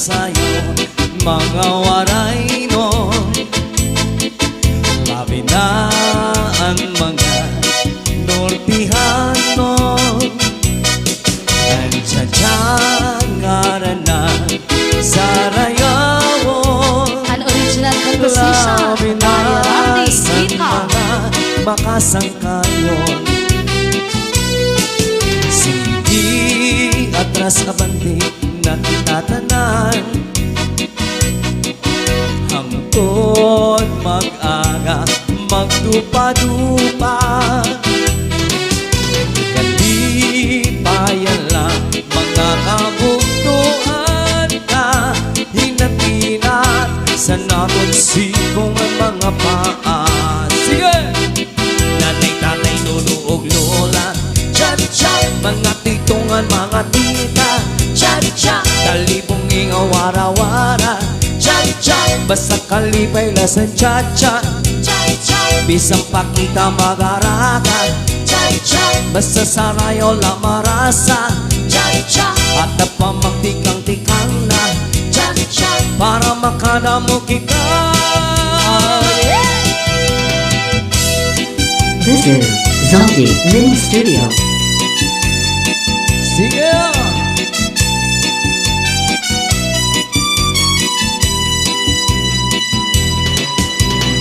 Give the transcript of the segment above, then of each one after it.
sayaw mga waray mo. Labi na ang mga Nortihano, nandiyan na sa rayawon. An original composition by Randy Kita. Makasangkayon, hindi atras abante na tatanan. Hangtod mag-aga, magdupa-dupa, kalipayan lang mga kabuktuan ka. Hinatinat sa naton sikong mga paa. Sige! Nanay, tatay, lolo og lola, cha-cha, mga titungan, mga tita, cha-cha, kalibong ingaw wara-wara, cha-cha, basta kalipay lasan, cha-cha, cha-cha, bisang pakita mag-araka, cha-cha, basta sarayo la marasa, cha-cha, at napamagtikang-tikang na, cha-cha, para makadamo kita. This is Zombie Mini Studio. Sige!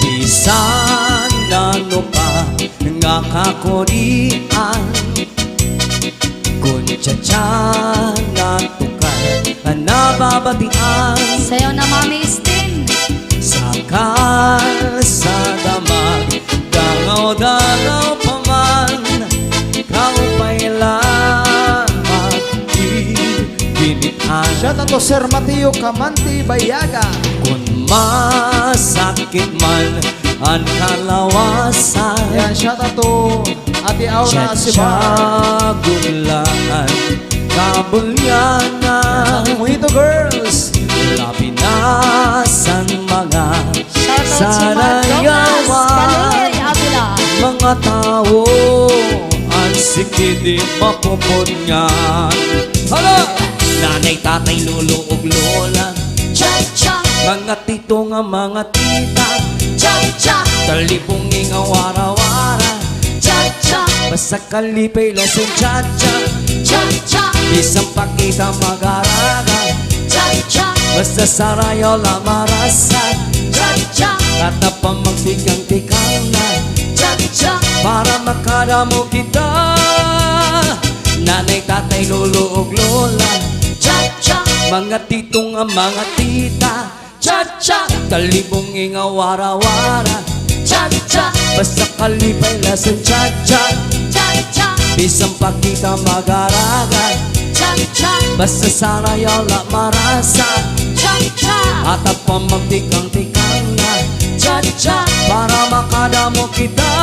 Bisan ano pa nga kakorian, kung tsa-tsa nga tukay nababatian. Sayo na Mami Stin. Sakal sa damag, dangaw-dangaw pa man, kaupay lang mag-ibinitan. Shout out to Sir Mateo Camanti Bayaga. Kung masakit man ang kalawasan, Yan, shout out to Ate Aura Sibar. gulaan, kabulyanan, Mojito Girls. lapinasan mga Shoutout si Mark Douglas Baloy Avila. mga tao ang sikidi mapupod niyan. Hala! Nanay, tatay, lolo ug lola, cha-cha, mga tito nga mga tita, cha-cha, talipong ingaw wara-wara, cha-cha, basta kalipay lasan, cha-cha, cha-cha, bisang pakita mag-araga, cha-cha, basta sarayo la marasa, cha-cha, at napamagtikang-tikang na, cha-cha, para makadamo kita. Nanay, tatay, lolo ug lola, cha-cha, mga titong ang mga tita, cha-cha, talibong ingaw wara-wara, cha-cha, basta kalipay lasan, cha-cha, cha-cha, bisang pakita mag-araga, cha-cha, basta sarayaw la marasa, cha-cha, at ang pamagtikang-tikang na, cha-cha, para makadamo kita.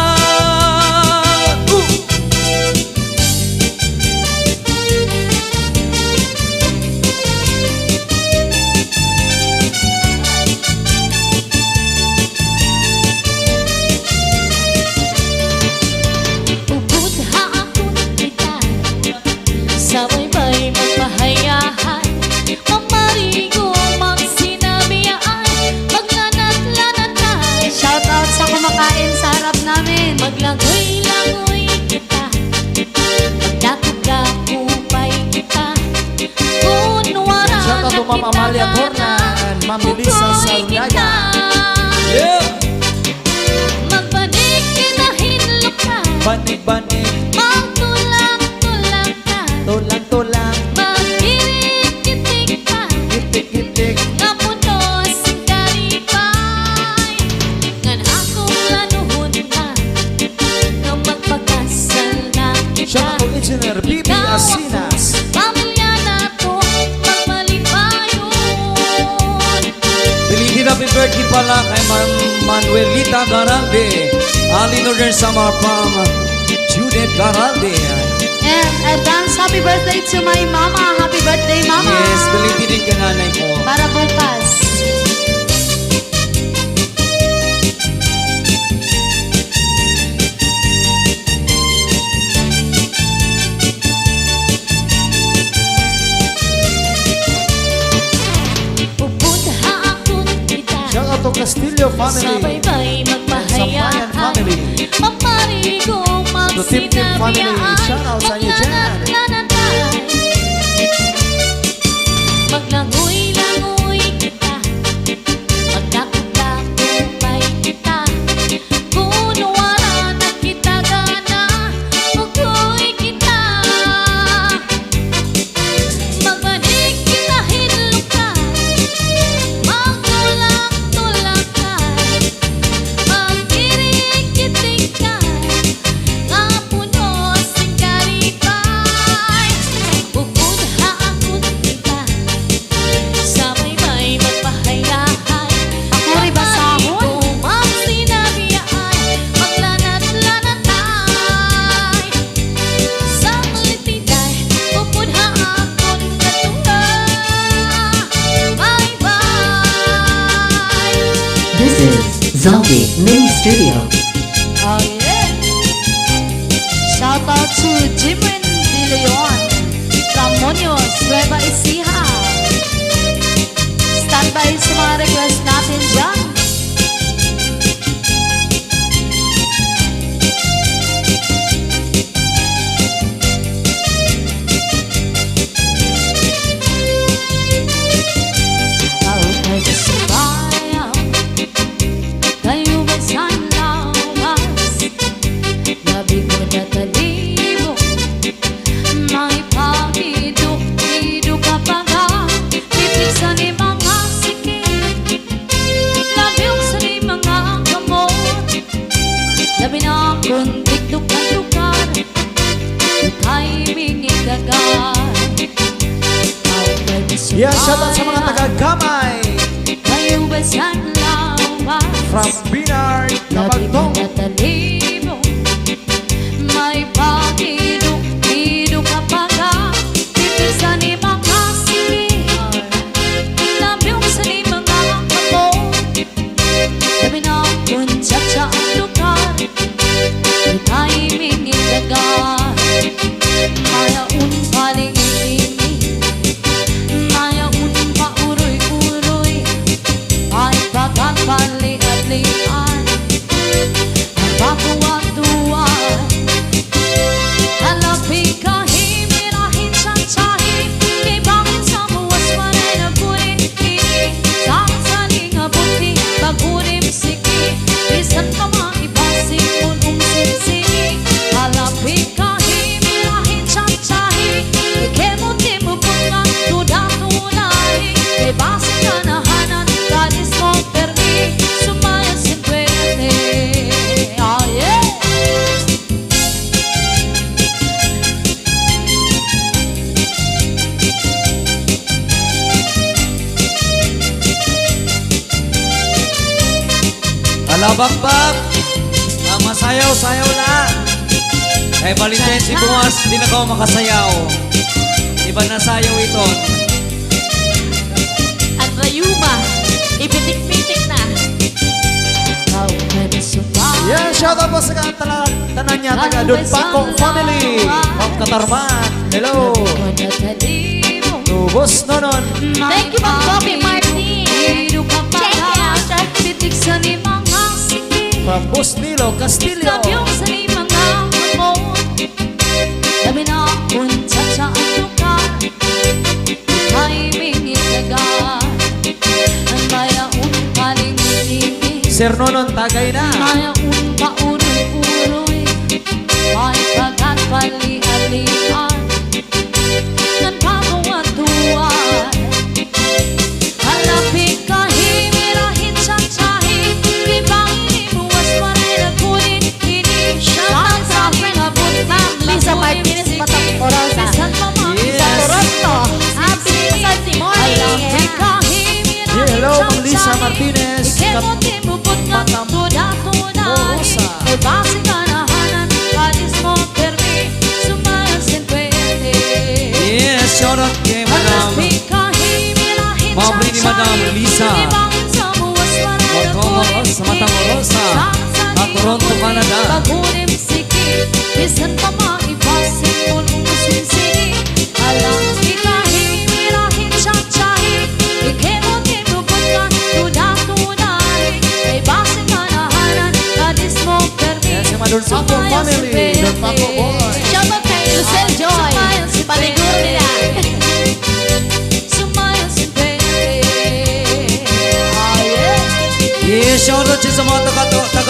Sabay-bay magpahayahan, mamarigo magsinabihan, maglanat-lanatan. Shout out sa kumakain sa harap namin. Maglangoy-langoy kita, magdakop-dakupay kita, kunwara Shout out to Ma'am Amalia Torna and Ma'am Melissa Sarunyaga. Yeah! Magbanig kinahinlok ka, Banig-banig, magtulak-tulak ka, Tulang-tulang, magirik-kitik ka, itik-itik. nga putos karipay, ngan akong lanuhon ka, nga magpagkasal na Shout kita. out to Engineer Bibi Asinas. Pamilya na to, magmalipayon. belated happy birthday pala kay Manuelita Garalde, Ali Northern Samar from Judith Garalde. And advance happy birthday to my mama. Happy birthday, mama. Yes, belated din ka nanay ko. Para bukas. Studio family. Sabay-bay Sampayan family. Mamarigong To Tim Tim family. Shout out sa inyo dyan. Maglangoy-langoy kita, magdakot-dakot kita. Kung wala na kita gana, ugoy kita. Magmanig kita hinlukan, magtulak-tulakan, magkirig-kitigkan, ngapuno sing karipay. Bukod haakot kita, sabay-bay magpahayahay. Ako rin ba sahon? Kumang sinabiaan, maglanat-lanatay. Sa malitiday, bukod haakot katunga. Bye-bye. This is Zombie Mini Studio. Oh yeah. Shout out to Jimren De Leon from Muñoz, Nueva Ecija. Stand by sa mga request natin dyan. Tao kay kasabayan, kayo ba'y sanlawas? Labi ko na talibok, may pagidok-idok ka pa nga. Pipig sa ni mga sikip, labiw sa ni mga kamot. Labi na akong tikdok-tukar, kay mingidagar. Tao kay Yan, shout out sa mga kasabayan, taga-Gamay. kayo ba'y sanlawas? From Binard, Labi ko Kapagtong. na talibok, may pagidok-idok ka pa nga. Pipig sa ni mga sikip, labiw sa ni mga kamot. Labi na akong tsa-tsa ang lugar, ika'y mingidagar. Mayaon paling-iling, mayaon pauroy-uroy, ay bagat pali-at-lian, ang bakuan-tuan. Halapin ka, himirahin tsa-tsahin, ibangin sa buwas panay na bunin-ini. Sa saling abuti, bagurim siki, isang pamaibasing punong sinsini. Halapin ka, himirahin tsa-tsahin, ikemuti mo pungang tuda-tunay. Ibasing kanahanan, kadis mo permi, sumaya simpuerte. Oh yeah! Alabak-bak, masayaw-sayaw na. Kay Valentine si Buwas, di na ko makasayaw. Iba na sayaw ito. At Rayuma, ipitik-pitik na. Ikaw ay masubay. Yan, shout out po sa tanan niya, taga-Dudpako family. From Katarman. Hello. Lubos nonon. Thank you, Ma'am Bobby Martin. Check it out. Pitik sa ni mga sikip, From Busnilo, Castillo. labyong sa ni mga kamot. Labi na akong tsa-tsa ang lugar, ika'y mingidagar. Ang mayaon paling-iling, Sir Nonon, tagay na. mayaon pauroy-uroy, may bagat pali-alian, ng pagawatuan. Halapin ka, himirahin tsa-tsahin, ibangin imuwas panay na kunin-ini. Shout out sa abot, Ma'am Lisa Martinez, Matamoros. Bisan pa mga Yes. Sa Toronto. Happy Sunday morning. Halapin ka, himirahin Hello, Ma'am Lisa tsa-tsahin, Martinez. ikemuti mo putnang tuda-tunay. Morosa. May base kanahanan, kadis mo permi, sumaya simpuerte. Yes, shout out kay Madam Maubri ni Madam Lisa. Matamoros, sa Matamoros, Toronto, Canada. Bagunim sikip, bisan pa maibasin mo nung sinsini. Alam kita, himirahin tsa-tsahin, ikemuti mo pagka tuda-tunay. May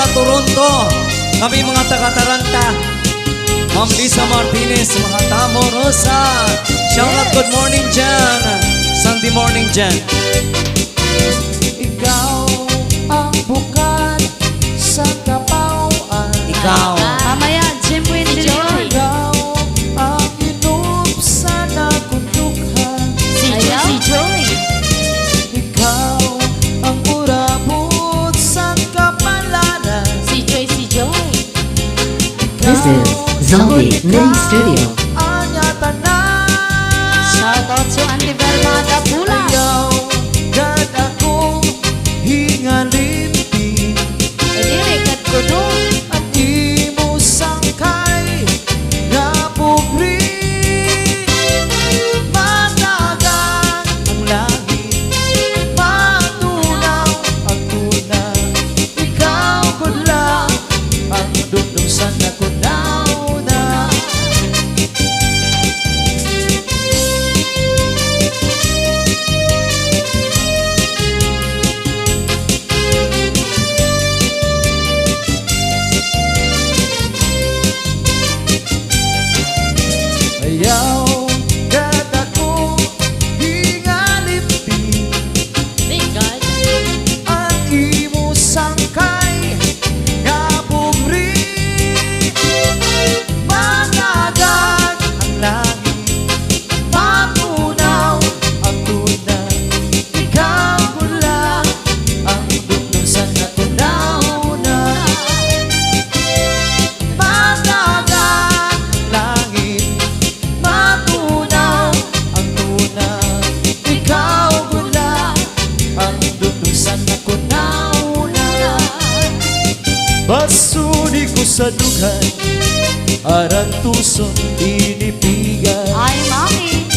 taga-Toronto. Kami mga taga-Taranta. Ma'am Lisa Martinez, mga Tamo Rosa. Shout out, good morning dyan. Sunday morning dyan. Ikaw ang bukat sa kapauan. Ikaw. Mamaya, Jim Win Joy. Ikaw ang inubsan akong dukha. Si Joy. Ikaw ang urabot sa kapalaran. Si Joy. This is Zombie Mini Studio. Anyatan na Shout out to Auntie Velma Dapula. ayaw gan ako hingalimpi. Dirikat ko doon. At imo sangkay nga pugri. Matagang ang langit, matunaw ang tuna. Ikaw ko lang ang dudungsan na kunaw-na. Ayaw kad ako hingalimpi. God. At imo sangkay nga pugri. Matagang ang langit, matunaw ang tuna. Ikaw ko lang ang dudungsan na tunaw-na. Matagang ang langit, matunaw ang tuna. Ikaw ko lang ang dudungsan na kunaw-na. Basuri ko sa dugan, aran tuson inipigan. Ay, Mami.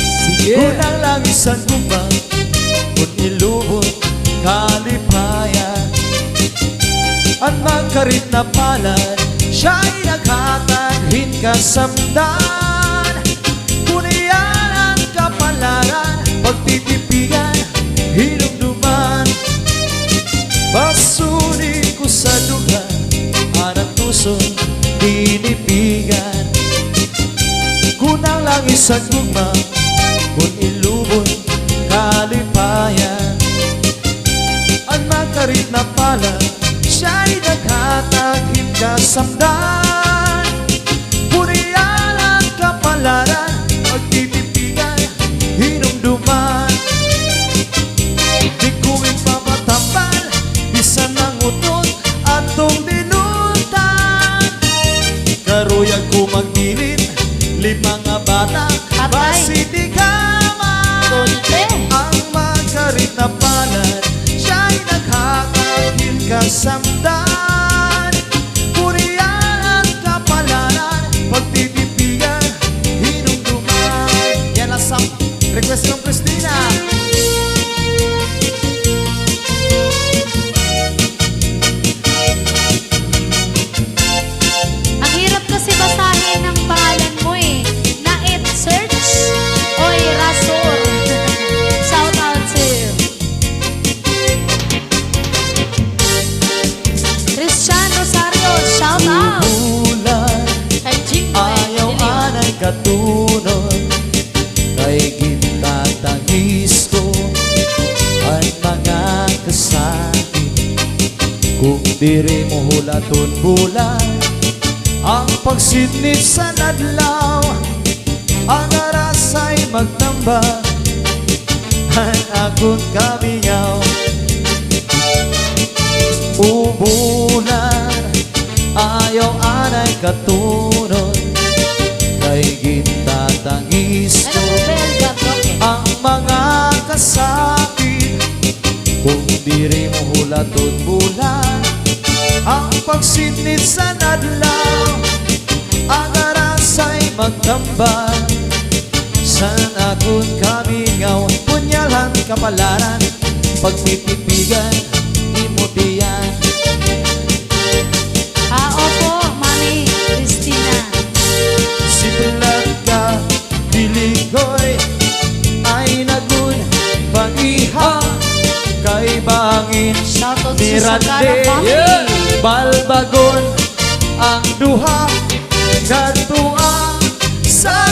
Unang langisan kumang, kung ilubot kalipayan. At magkarit na palad, siya'y naghataghin kasamdan. Kuniyan ang kapalaran, pagtitipigan, hinumduman. Basuri ko sa dugan, anang tuson, tinipigan. Kunang langis ang gugma, kung ilubon, kalipayan. Ang magkarit na pala, siya'y naghatagin kasamdan. Puriyan ang kapalaran, pagtitipigan, hinumduman. Di ko ipapatambal, bisan ng utot atong dinutan. Karuyag ko magdilit, limang nga bata, Patay. basiti kaman. Tolte. Ang magkarit na palad, siya'y naghakagin kasamdan. Puriyan ang kapalaran, pagtitipigan, hinumduman. Yan ang request ng Christina. Ang hirap kasi basahin ng pangalan mo eh. Na-it search. Oy, Rasor. Shout out to you. Christian Rosario, shout out. Bulan, Kay Jim ayaw anay katunod, kay gintatangis ko ang mga kasakit. Kung diri mo hulaton bulan, ang pagsidnit sa nadlaw, ang arasay magtamba, ang akong kamingaw. Ubulan, ayaw anay katunod, kay gintatangis ko ang mga kasakit. Kung diri mo hulaton bulan, ang pagsinit sa nadlaw, ang arasay magtambal. San akong kamingaw, punyalan kapalaran, pagtitipigan, imutiyan. Opo, Mami Christina. Sipilat ka, diligoy, ay nagun, pag-iha, kay bangin, Shout out sa Sagana nirande, family. Balbagon ang duha kadtua sa